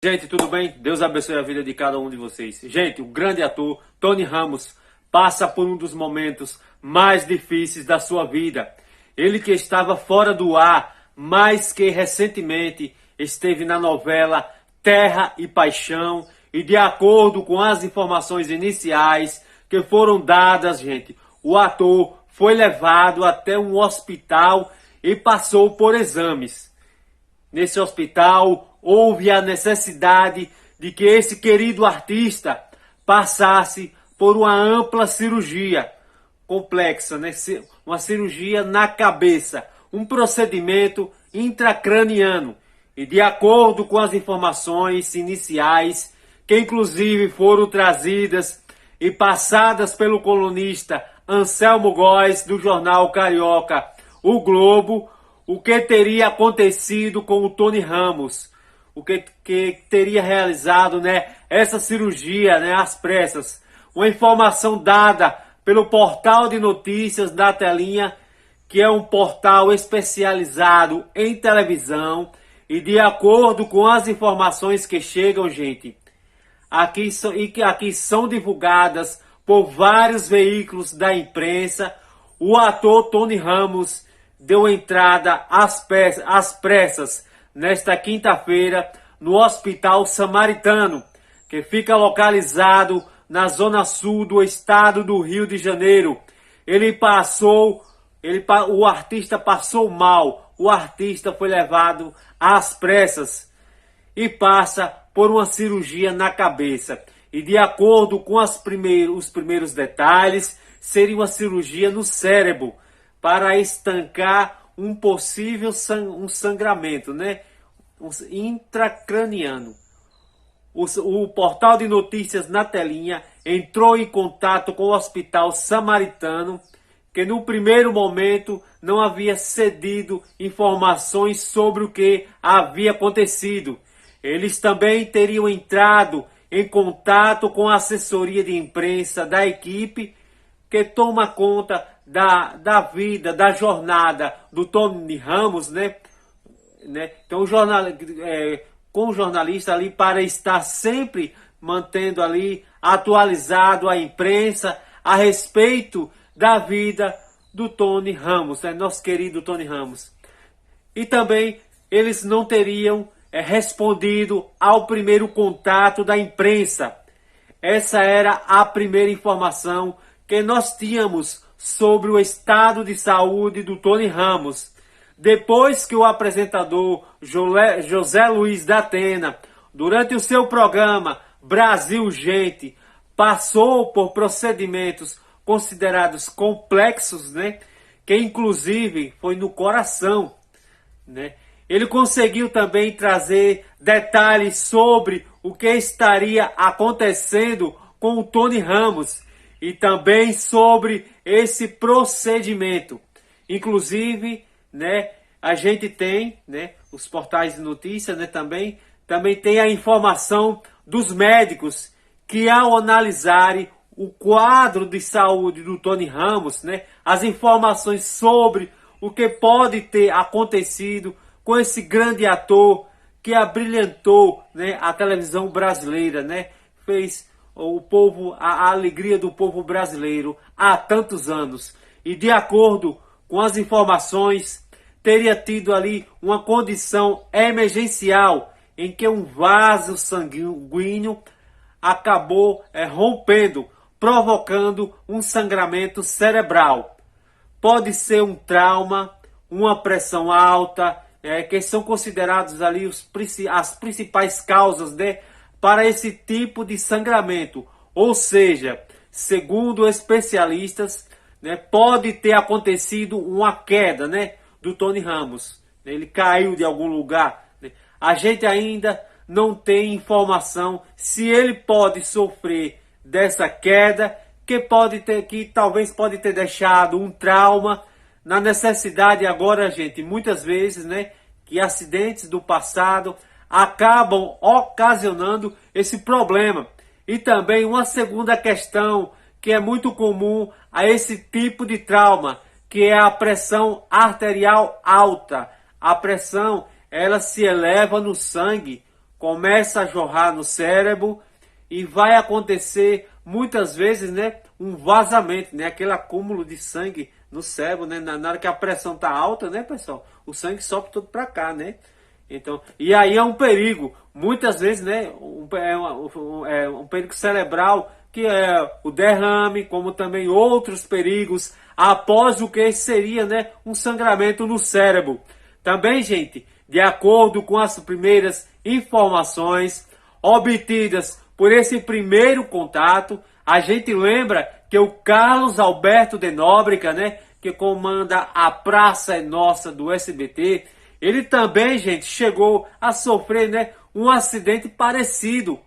Gente, tudo bem? Deus abençoe a vida de cada um de vocês. Gente, o grande ator Tony Ramos passa por um dos momentos mais difíceis da sua vida. Ele que estava fora do ar, mas que recentemente esteve na novela Terra e Paixão. E de acordo com as informações iniciais que foram dadas, gente, o ator foi levado até um hospital e passou por exames. Nesse hospital, houve a necessidade de que esse querido artista passasse por uma ampla cirurgia complexa, né? Uma cirurgia na cabeça, um procedimento intracraniano. E de acordo com as informações iniciais, que inclusive foram trazidas e passadas pelo colunista Anselmo Góes, do jornal carioca O Globo, o que teria acontecido com o Tony Ramos, o que teria realizado, né, essa cirurgia, né, às pressas. Uma informação dada pelo portal de notícias da Telinha, que é um portal especializado em televisão, e de acordo com as informações que chegam, gente, aqui são divulgadas por vários veículos da imprensa, o ator Tony Ramos deu entrada às pressas nesta quinta-feira no Hospital Samaritano, que fica localizado na zona sul do estado do Rio de Janeiro. O artista passou mal, o artista foi levado às pressas e passa por uma cirurgia na cabeça. E de acordo com os primeiros detalhes, seria uma cirurgia no cérebro, para estancar um possível sangramento, né? Intracraniano. O portal de notícias na Telinha entrou em contato com o Hospital Samaritano, que no primeiro momento não havia cedido informações sobre o que havia acontecido. Eles também teriam entrado em contato com a assessoria de imprensa da equipe que toma conta da vida, da jornada do Tony Ramos, né? Então, com o jornalista ali para estar sempre mantendo ali atualizado a imprensa a respeito da vida do Tony Ramos, né? Nosso querido Tony Ramos. E também eles não teriam respondido ao primeiro contato da imprensa. Essa era a primeira informação que nós tínhamos sobre o estado de saúde do Tony Ramos. Depois que o apresentador José Luiz da Atena, durante o seu programa Brasil Gente, passou por procedimentos considerados complexos, né, que inclusive foi no coração, né, ele conseguiu também trazer detalhes sobre o que estaria acontecendo com o Tony Ramos e também sobre esse procedimento. Inclusive, né, a gente tem, né, os portais de notícias, né, também tem a informação dos médicos que, ao analisarem o quadro de saúde do Tony Ramos, né, as informações sobre o que pode ter acontecido com esse grande ator que abrilhantou, né, a televisão brasileira, né, fez a alegria do povo brasileiro há tantos anos. E de acordo com as informações, teria tido ali uma condição emergencial em que um vaso sanguíneo acabou rompendo, provocando um sangramento cerebral. Pode ser um trauma, uma pressão alta, que são considerados ali as principais causas, né, para esse tipo de sangramento. Ou seja, segundo especialistas, né, pode ter acontecido uma queda, né, do Tony Ramos. Ele caiu de algum lugar, né? A gente ainda não tem informação se ele pode sofrer dessa queda, que talvez pode ter deixado um trauma. Na necessidade agora, gente, muitas vezes, né, que acidentes do passado acabam ocasionando esse problema. E também uma segunda questão que é muito comum a esse tipo de trauma, que é a pressão arterial alta. A pressão, ela se eleva no sangue começa a jorrar no cérebro e vai acontecer muitas vezes, né, um vazamento, né, aquele acúmulo de sangue no cérebro, né, na hora que a pressão tá alta, né, pessoal, o sangue sobe todo para cá, né. Então, e aí é um perigo, muitas vezes, né, um perigo cerebral, que é o derrame, como também outros perigos, após o que seria, né, um sangramento no cérebro. Também, gente, de acordo com as primeiras informações obtidas por esse primeiro contato, a gente lembra que o Carlos Alberto de Nóbrega, né, que comanda a Praça é Nossa do SBT, ele também, gente, chegou a sofrer, né, um acidente parecido,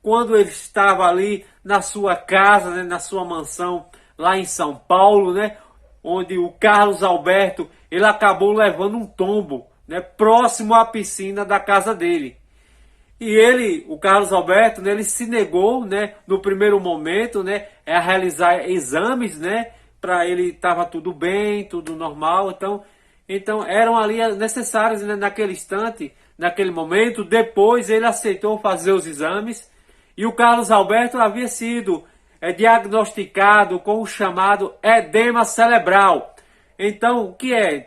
quando ele estava ali na sua casa, né, na sua mansão lá em São Paulo, né, onde o Carlos Alberto ele acabou levando um tombo, né, próximo à piscina da casa dele. E ele, o Carlos Alberto, né, ele se negou, né, no primeiro momento, né, a realizar exames, né, para ele estava tudo bem, tudo normal, então eram ali necessários, né, naquele instante, naquele momento. Depois ele aceitou fazer os exames e o Carlos Alberto havia sido diagnosticado com o chamado edema cerebral. Então, o que é?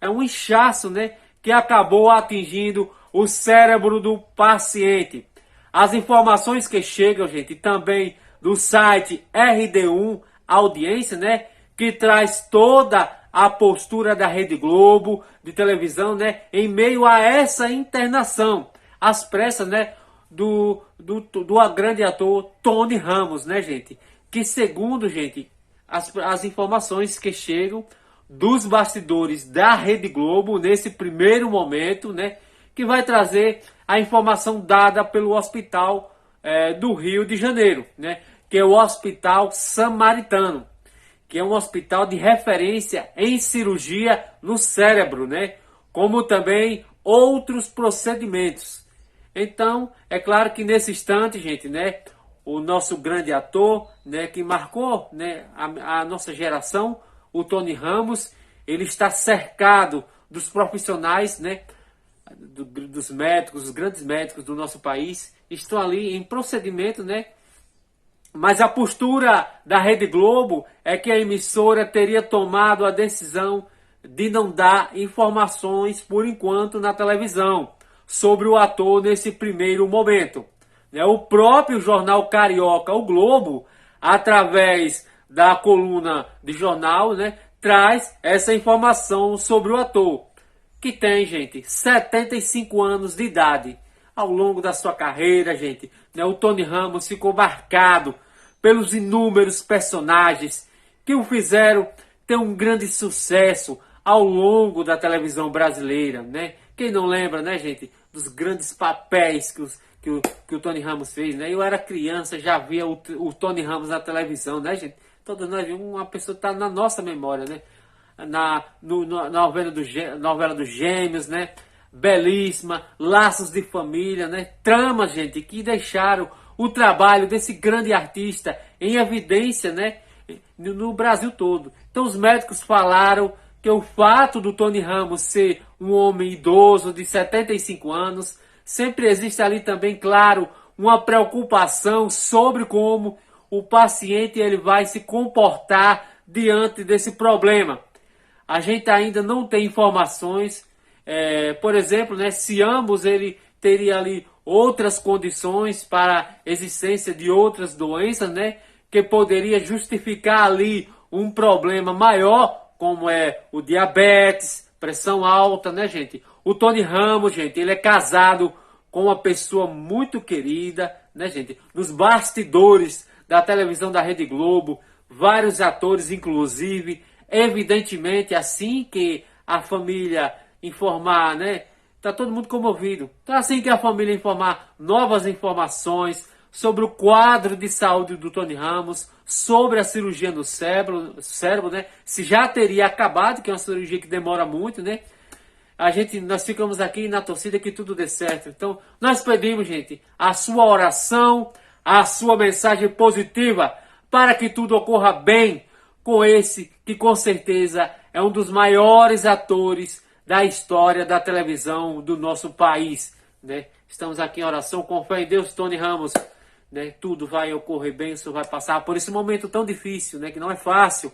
É um inchaço, né, que acabou atingindo o cérebro do paciente. As informações que chegam, gente, também do site RD1 Audiência, né, que traz toda a postura da Rede Globo de televisão, né, em meio a essa internação, às pressas, né, do grande ator Tony Ramos, né, gente, que segundo, gente, as informações que chegam dos bastidores da Rede Globo nesse primeiro momento, né, que vai trazer a informação dada pelo Hospital do Rio de Janeiro, né, que é o Hospital Samaritano, que é um hospital de referência em cirurgia no cérebro, né, como também outros procedimentos. Então, é claro que nesse instante, gente, né, o nosso grande ator, né, que marcou, né, a nossa geração, o Tony Ramos, ele está cercado dos profissionais, né, dos médicos, os grandes médicos do nosso país, estão ali em procedimento, né? Mas a postura da Rede Globo é que a emissora teria tomado a decisão de não dar informações por enquanto na televisão sobre o ator nesse primeiro momento. O próprio jornal carioca, o Globo, através da coluna de jornal, né, traz essa informação sobre o ator, que tem, gente, 75 anos de idade. Ao longo da sua carreira, gente, né, o Tony Ramos ficou marcado pelos inúmeros personagens que o fizeram ter um grande sucesso ao longo da televisão brasileira, né? Quem não lembra, né, gente, dos grandes papéis que o Tony Ramos fez, né? Eu era criança, já via o Tony Ramos na televisão, né, gente? Todos nós vimos, uma pessoa que está na nossa memória, né? Na novela dos Gêmeos, né? Belíssima, Laços de Família, né? Tramas, gente, que deixaram o trabalho desse grande artista em evidência, né? No Brasil todo. Então os médicos falaram que o fato do Tony Ramos ser um homem idoso de 75 anos, sempre existe ali também, claro, uma preocupação sobre como o paciente ele vai se comportar diante desse problema. A gente ainda não tem informações, por exemplo, né, se ambos ele teria ali outras condições para a existência de outras doenças, né, que poderia justificar ali um problema maior, como é o diabetes, pressão alta, né, gente? O Tony Ramos, gente, ele é casado com uma pessoa muito querida, né, gente? Nos bastidores da televisão da Rede Globo, vários atores, inclusive, evidentemente, assim que a família informar, né? Tá todo mundo comovido. Então, assim que a família informar novas informações sobre o quadro de saúde do Tony Ramos, sobre a cirurgia no cérebro, né? Se já teria acabado, que é uma cirurgia que demora muito, né? Nós ficamos aqui na torcida que tudo dê certo. Então, nós pedimos, gente, a sua oração, a sua mensagem positiva para que tudo ocorra bem com esse que com certeza é um dos maiores atores da história da televisão do nosso país, né? Estamos aqui em oração, com fé em Deus, Tony Ramos. Né? Tudo vai ocorrer bem, isso vai passar por esse momento tão difícil, né? Que não é fácil.